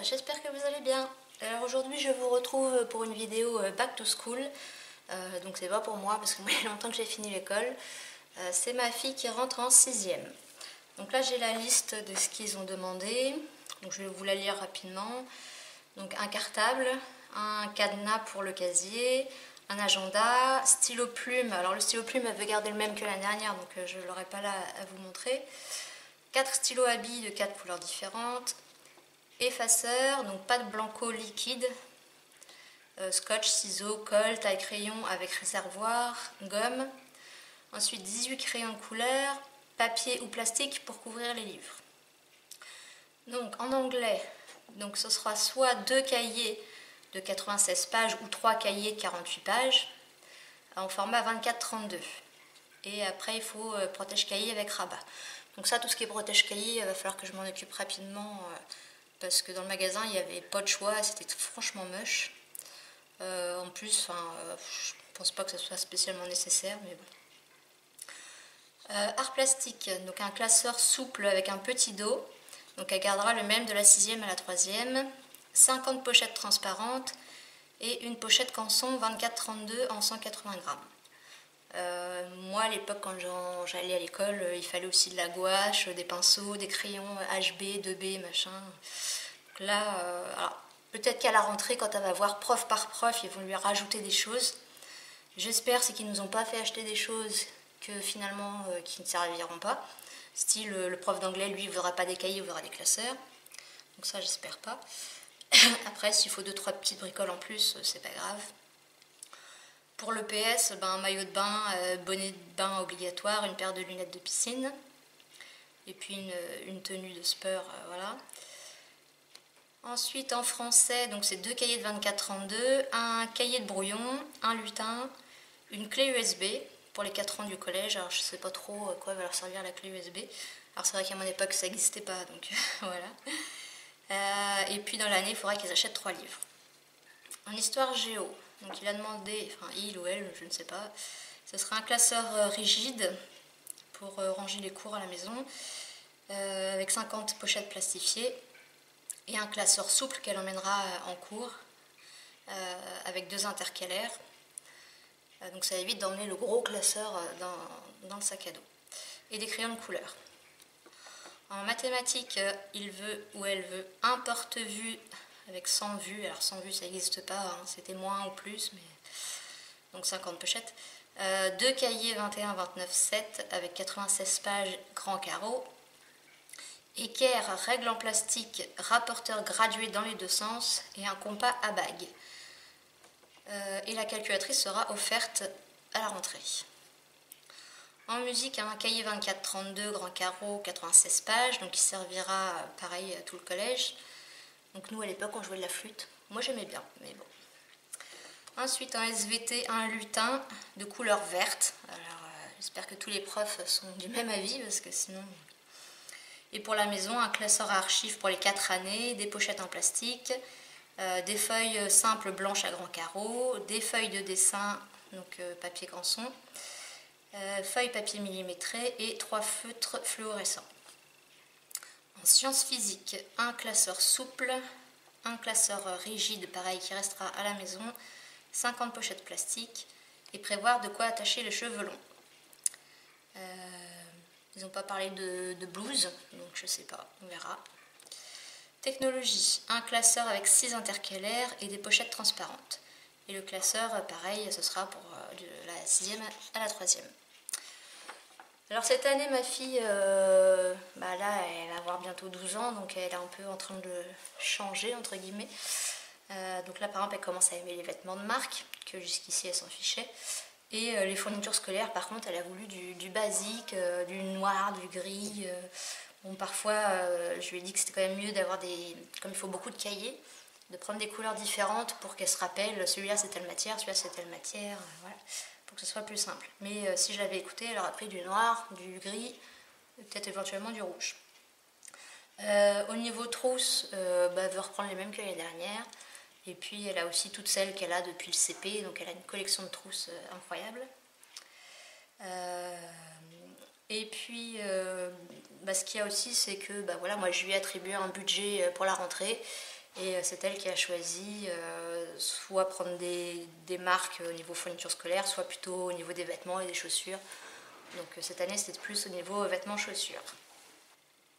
j'espère que vous allez bien. Alors aujourd'hui je vous retrouve pour une vidéo Back to School. Donc c'est pas pour moi parce que moi il y a longtemps que j'ai fini l'école. C'est ma fille qui rentre en 6e. Donc là j'ai la liste de ce qu'ils ont demandé. Donc je vais vous la lire rapidement. Donc un cartable, un cadenas pour le casier, un agenda, stylo plume. Alors le stylo plume elle veut garder le même que l'année dernière donc je ne l'aurai pas là à vous montrer. 4 stylos à billes de 4 couleurs différentes. Effaceur, donc pâte blanco liquide, scotch, ciseaux, colle, taille crayon avec réservoir, gomme. Ensuite 18 crayons de couleur, papier ou plastique pour couvrir les livres. Donc en anglais, donc ce sera soit 2 cahiers de 96 pages ou 3 cahiers de 48 pages en format 24-32. Et après il faut protège-cahier avec rabat. Donc ça, tout ce qui est protège-cahier, il va falloir que je m'en occupe rapidement parce que dans le magasin, il n'y avait pas de choix, c'était franchement moche. En plus, je pense pas que ce soit spécialement nécessaire, mais bon. Art plastique, donc un classeur souple avec un petit dos. Donc elle gardera le même de la 6e à la 3e. 50 pochettes transparentes et une pochette canson 24-32 en 180 grammes. Moi à l'époque quand j'allais à l'école il fallait aussi de la gouache, des pinceaux, des crayons HB, 2B, machin. Donc là, alors, peut-être qu'à la rentrée quand elle va voir prof par prof ils vont lui rajouter des choses. J'espère c'est qu'ils nous ont pas fait acheter des choses que finalement qui ne serviront pas. Style le prof d'anglais lui il voudra pas des cahiers, il voudra des classeurs. Donc ça j'espère pas. Après s'il faut 2-3 petites bricoles en plus c'est pas grave. Pour le PS, un maillot de bain, bonnet de bain obligatoire, une paire de lunettes de piscine et puis une tenue de sport, voilà. Ensuite en français, donc c'est 2 cahiers de 24-32, un cahier de brouillon, un lutin, une clé USB pour les 4 ans du collège. Alors je sais pas trop à quoi va leur servir la clé USB. Alors c'est vrai qu'à mon époque ça n'existait pas, donc voilà. Et puis dans l'année il faudra qu'ils achètent 3 livres. En histoire géo. Donc il a demandé, enfin il ou elle, je ne sais pas, ce sera un classeur rigide pour ranger les cours à la maison, avec 50 pochettes plastifiées, et un classeur souple qu'elle emmènera en cours, avec 2 intercalaires. Donc ça évite d'emmener le gros classeur dans le sac à dos. Et des crayons de couleur. En mathématiques, il veut ou elle veut un porte-vue avec 100 vues, alors 100 vues ça n'existe pas, hein, c'était moins ou plus, mais donc 50 pochettes. 2 cahiers 21-29-7 avec 96 pages grand carreau. Équerre, règle en plastique, rapporteur gradué dans les 2 sens et un compas à bague. Et la calculatrice sera offerte à la rentrée. En musique, un cahier 24-32 grand carreau, 96 pages, donc il servira pareil à tout le collège. Donc nous à l'époque on jouait de la flûte, moi j'aimais bien, mais bon. Ensuite en SVT, un lutin de couleur verte. Alors j'espère que tous les profs sont du même avis parce que sinon... Et pour la maison, un classeur à archives pour les 4 années, des pochettes en plastique, des feuilles simples blanches à grands carreaux, des feuilles de dessin, donc papier canson, feuilles papier millimétré et 3 feutres fluorescents. En sciences physiques, un classeur souple, un classeur rigide, pareil, qui restera à la maison, 50 pochettes plastiques et prévoir de quoi attacher les cheveux longs. Ils n'ont pas parlé de blouse, donc je sais pas, on verra. Technologie, un classeur avec 6 intercalaires et des pochettes transparentes. Et le classeur, pareil, ce sera pour de la 6e à la 3e. Alors cette année, ma fille, là, elle va avoir bientôt 12 ans, donc elle est un peu en train de changer, entre guillemets. Donc là, par exemple, elle commence à aimer les vêtements de marque, que jusqu'ici, elle s'en fichait. Et les fournitures scolaires, par contre, elle a voulu du basique, du noir, du gris. Bon, parfois, je lui ai dit que c'était quand même mieux d'avoir des... Comme il faut beaucoup de cahiers, de prendre des couleurs différentes pour qu'elle se rappelle, celui-là c'est telle matière, celui-là c'est telle matière, voilà. Pour que ce soit plus simple. Mais si je l'avais écoutée, elle aurait pris du noir, du gris, peut-être éventuellement du rouge. Au niveau trousse, elle veut reprendre les mêmes que l'année dernière. Et puis elle a aussi toutes celles qu'elle a depuis le CP, donc elle a une collection de trousses incroyable. Et puis ce qu'il y a aussi c'est que voilà, moi je lui ai attribué un budget pour la rentrée. Et c'est elle qui a choisi soit prendre des marques au niveau fourniture scolaire, soit plutôt au niveau des vêtements et des chaussures. Donc cette année c'était plus au niveau vêtements chaussures.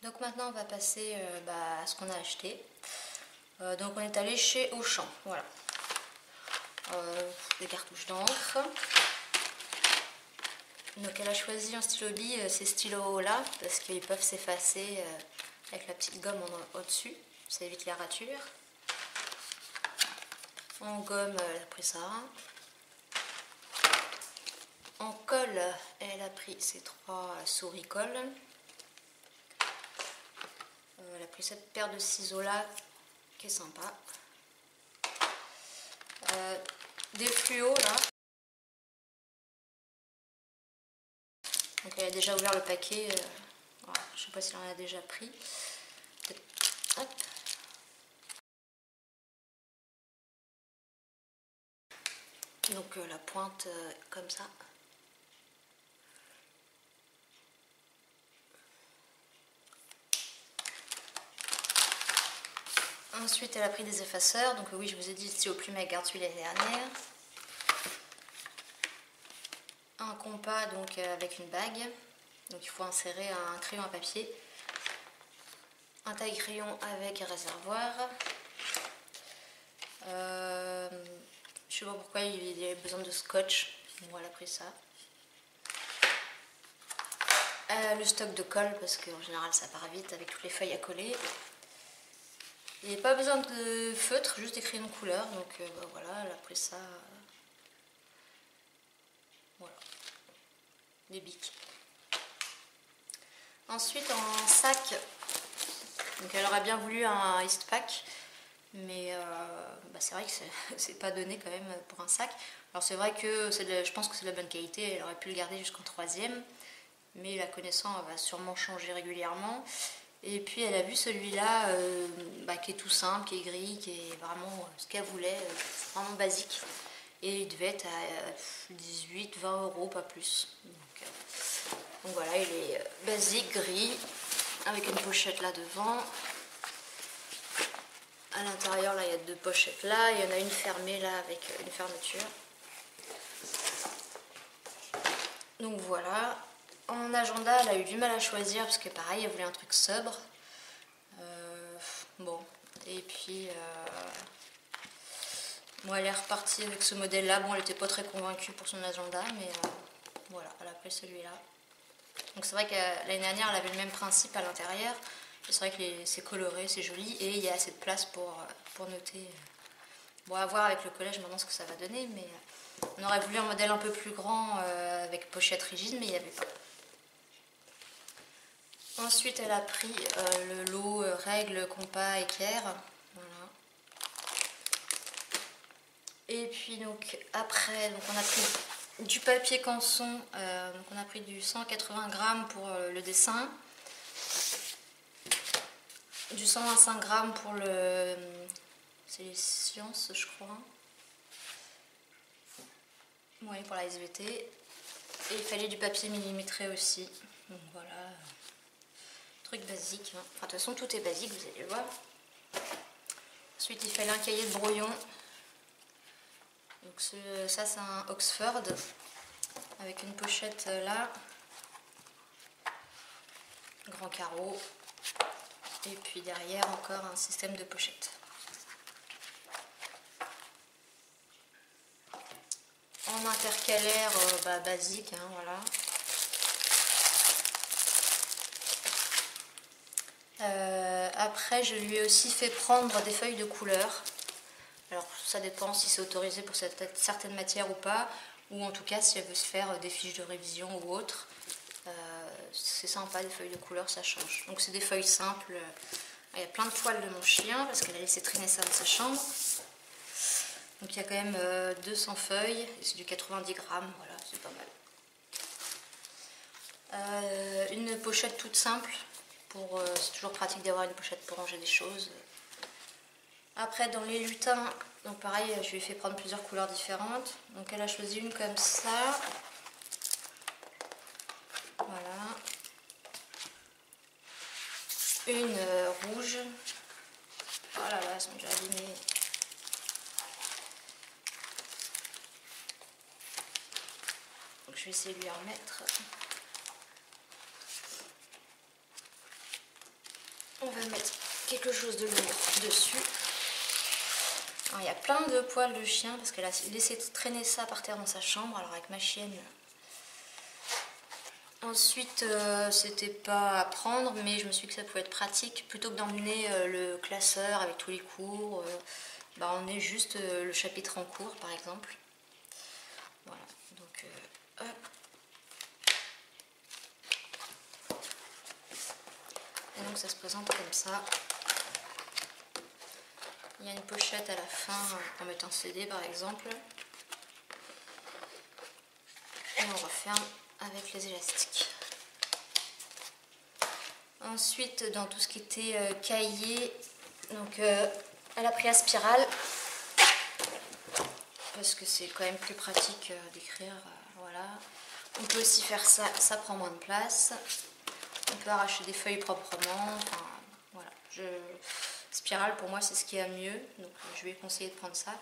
Donc maintenant on va passer à ce qu'on a acheté. Donc on est allé chez Auchan, voilà. Des cartouches d'encre. Donc elle a choisi en stylo bille ces stylos là parce qu'ils peuvent s'effacer avec la petite gomme au-dessus, ça évite les ratures. En gomme elle a pris ça. En colle elle a pris ces 3 souris colle. Elle a pris cette paire de ciseaux là qui est sympa. Des fluos là. Donc elle a déjà ouvert le paquet. Voilà. Je ne sais pas si elle en a déjà pris. Hop. Donc la pointe comme ça. Ensuite elle a pris des effaceurs. Donc oui, je vous ai dit, le stylo plume avec garde-tuile l'année dernière. Un compas donc avec une bague. Donc il faut insérer un crayon à papier. Un taille-crayon avec un réservoir. Je sais pas pourquoi il y avait besoin de scotch. Bon, elle a pris ça. Le stock de colle parce qu'en général ça part vite avec toutes les feuilles à coller. Il n'y a pas besoin de feutre, juste des crayons de couleur. Donc voilà, elle a pris ça. Voilà. Des bics. Ensuite en sac. Donc elle aurait bien voulu un Eastpak. Mais c'est vrai que c'est pas donné quand même pour un sac. Alors c'est vrai que je pense que c'est de la bonne qualité, elle aurait pu le garder jusqu'en 3e. Mais la connaissant, elle va sûrement changer régulièrement. Et puis elle a vu celui-là qui est tout simple, qui est gris, qui est vraiment ce qu'elle voulait, vraiment basique. Et il devait être à 18-20 €, pas plus. Donc voilà, il est basique, gris, avec une pochette là devant. À l'intérieur, là, il y a 2 pochettes là. Il y en a une fermée là avec une fermeture. Donc voilà. En agenda, elle a eu du mal à choisir parce que pareil, elle voulait un truc sobre. Bon. Et puis, bon, elle est repartie avec ce modèle-là. Bon, elle n'était pas très convaincue pour son agenda, mais voilà, elle a pris celui-là. Donc c'est vrai que l'année dernière, elle avait le même principe à l'intérieur. C'est vrai que c'est coloré, c'est joli et il y a assez de place pour noter. Bon, à voir avec le collège maintenant ce que ça va donner, mais on aurait voulu un modèle un peu plus grand avec pochette rigide, mais il n'y avait pas. Ensuite, elle a pris le lot règle, compas, équerre. Voilà. Et puis donc après, donc on a pris du papier canson, donc on a pris du 180 grammes pour le dessin. Du 125 grammes pour le... c'est les sciences, je crois. Oui, pour la SVT. Et il fallait du papier millimétré aussi. Donc voilà. Truc basique. Hein. Enfin, de toute façon, tout est basique, vous allez le voir. Ensuite, il fallait un cahier de brouillon. Donc ça, c'est un Oxford. Avec une pochette là. Grand carreau. Et puis derrière encore un système de pochette. En intercalaire basique, hein, voilà. Après, je lui ai aussi fait prendre des feuilles de couleur. Alors ça dépend si c'est autorisé pour certaines matières ou pas, ou en tout cas si elle veut se faire des fiches de révision ou autre. C'est sympa, des feuilles de couleur, ça change. Donc c'est des feuilles simples. Il y a plein de poils de mon chien parce qu'elle a laissé traîner ça dans sa chambre. Donc il y a quand même 200 feuilles, et c'est du 90 grammes, voilà, c'est pas mal. Une pochette toute simple, c'est toujours pratique d'avoir une pochette pour ranger des choses. Après dans les lutins, donc pareil, je lui ai fait prendre plusieurs couleurs différentes. Donc elle a choisi une comme ça. Voilà. Une rouge. Oh là là, elles sont déjà abîmées. Donc je vais essayer de lui remettre. On va mettre quelque chose de lourd dessus. Alors, il y a plein de poils de chien parce qu'elle a laissé traîner ça par terre dans sa chambre. Alors avec ma chienne. Ensuite, c'était pas à prendre, mais je me suis dit que ça pouvait être pratique. Plutôt que d'emmener le classeur avec tous les cours, on est juste le chapitre en cours par exemple. Voilà, donc hop. Et donc ça se présente comme ça. Il y a une pochette à la fin pour mettre un CD par exemple. Et on referme avec les élastiques. Ensuite, dans tout ce qui était cahier, donc elle a pris la spirale parce que c'est quand même plus pratique d'écrire. Voilà. On peut aussi faire ça, ça prend moins de place. On peut arracher des feuilles proprement. Enfin, voilà. Spirale pour moi c'est ce qui est mieux, donc je vais conseiller de prendre ça.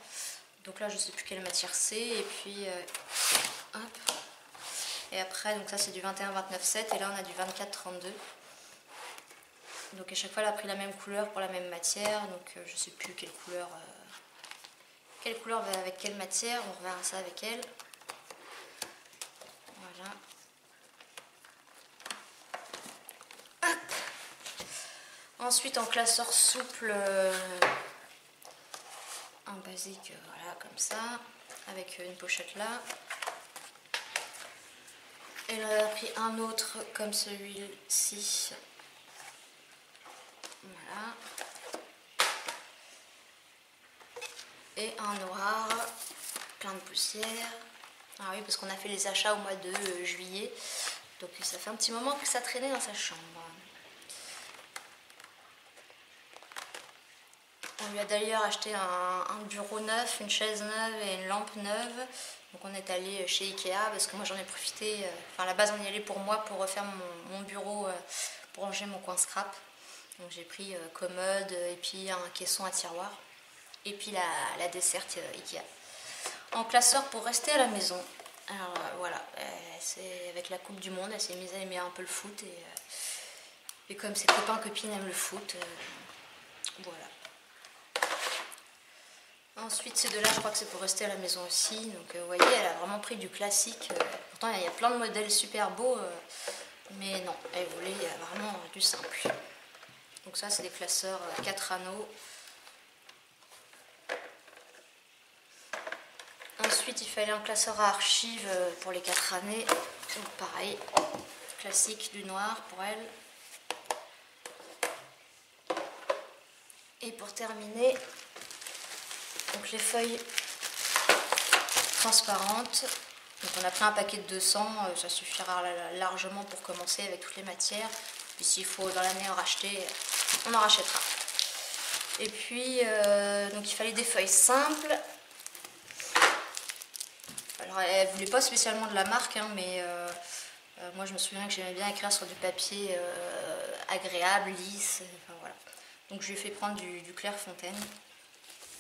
Donc là je sais plus quelle matière c'est, et puis hop. Et après donc ça c'est du 21-29-7 et là on a du 24-32. Donc à chaque fois elle a pris la même couleur pour la même matière, donc je sais plus quelle couleur va avec quelle matière, on reverra ça avec elle. Voilà. Hop. Ensuite en classeur souple, un basique, voilà comme ça, avec une pochette là. Elle a pris un autre comme celui-ci. Voilà. Et un noir, plein de poussière. Ah oui, parce qu'on a fait les achats au mois de juillet. Donc ça fait un petit moment que ça traînait dans sa chambre. On lui a d'ailleurs acheté un bureau neuf, une chaise neuve et une lampe neuve. Donc on est allé chez Ikea parce que moi j'en ai profité. Enfin à la base on y allait pour moi pour refaire mon bureau pour ranger mon coin scrap. Donc j'ai pris commode et puis un caisson à tiroir. Et puis la desserte Ikea. En classeur pour rester à la maison. Alors voilà, c'est avec la Coupe du Monde, elle s'est mise à aimer un peu le foot. Et comme ses copains copines aiment le foot, voilà. Ensuite ces deux-là, je crois que c'est pour rester à la maison aussi. Donc vous voyez, elle a vraiment pris du classique. Pourtant il y a plein de modèles super beaux. Mais non, elle voulait vraiment du simple. Donc ça c'est des classeurs 4 anneaux. Ensuite il fallait un classeur à archives pour les 4 années. Donc pareil, classique du noir pour elle. Et pour terminer, donc les feuilles transparentes. Donc on a pris un paquet de 200, ça suffira largement pour commencer avec toutes les matières. Puis s'il faut dans l'année en racheter, on en rachètera. Et puis donc il fallait des feuilles simples. Alors elle voulait pas spécialement de la marque, hein, mais moi je me souviens que j'aimais bien écrire sur du papier agréable, lisse. Enfin, voilà. Donc je lui ai fait prendre du Clairefontaine.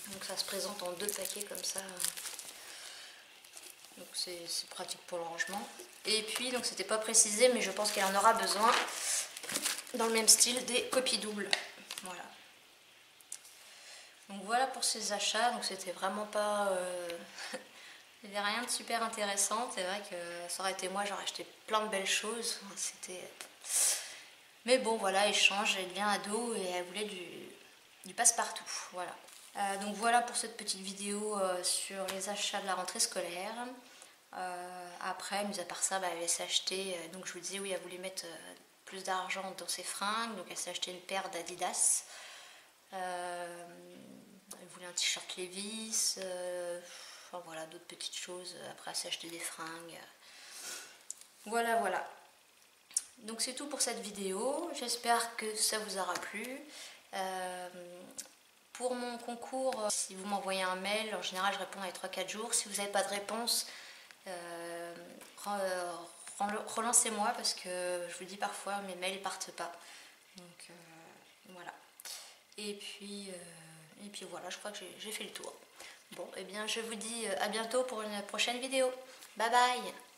Donc ça se présente en 2 paquets comme ça. Donc c'est pratique pour le rangement. Et puis donc c'était pas précisé, mais je pense qu'elle en aura besoin dans le même style des copies doubles. Voilà. Donc voilà pour ces achats. Donc c'était vraiment pas il n'y avait rien de super intéressant. C'est vrai que ça aurait été moi, j'aurais acheté plein de belles choses. Mais bon voilà, échange, elle devient ado et elle voulait du passe-partout. Voilà. Donc voilà pour cette petite vidéo sur les achats de la rentrée scolaire. Après, mis à part ça, elle s'est acheté, donc je vous disais, oui, elle voulait mettre plus d'argent dans ses fringues, donc elle s'est acheté une paire d'Adidas. Elle voulait un t-shirt Levi's, enfin voilà, d'autres petites choses. Après, elle s'est acheté des fringues. Voilà, voilà. Donc c'est tout pour cette vidéo. J'espère que ça vous aura plu. Pour mon concours, si vous m'envoyez un mail, en général je réponds dans les 3-4 jours. Si vous n'avez pas de réponse, relancez-moi parce que je vous dis parfois mes mails ne partent pas. Donc voilà. Et puis voilà, je crois que j'ai fait le tour. Bon, et bien je vous dis à bientôt pour une prochaine vidéo. Bye bye!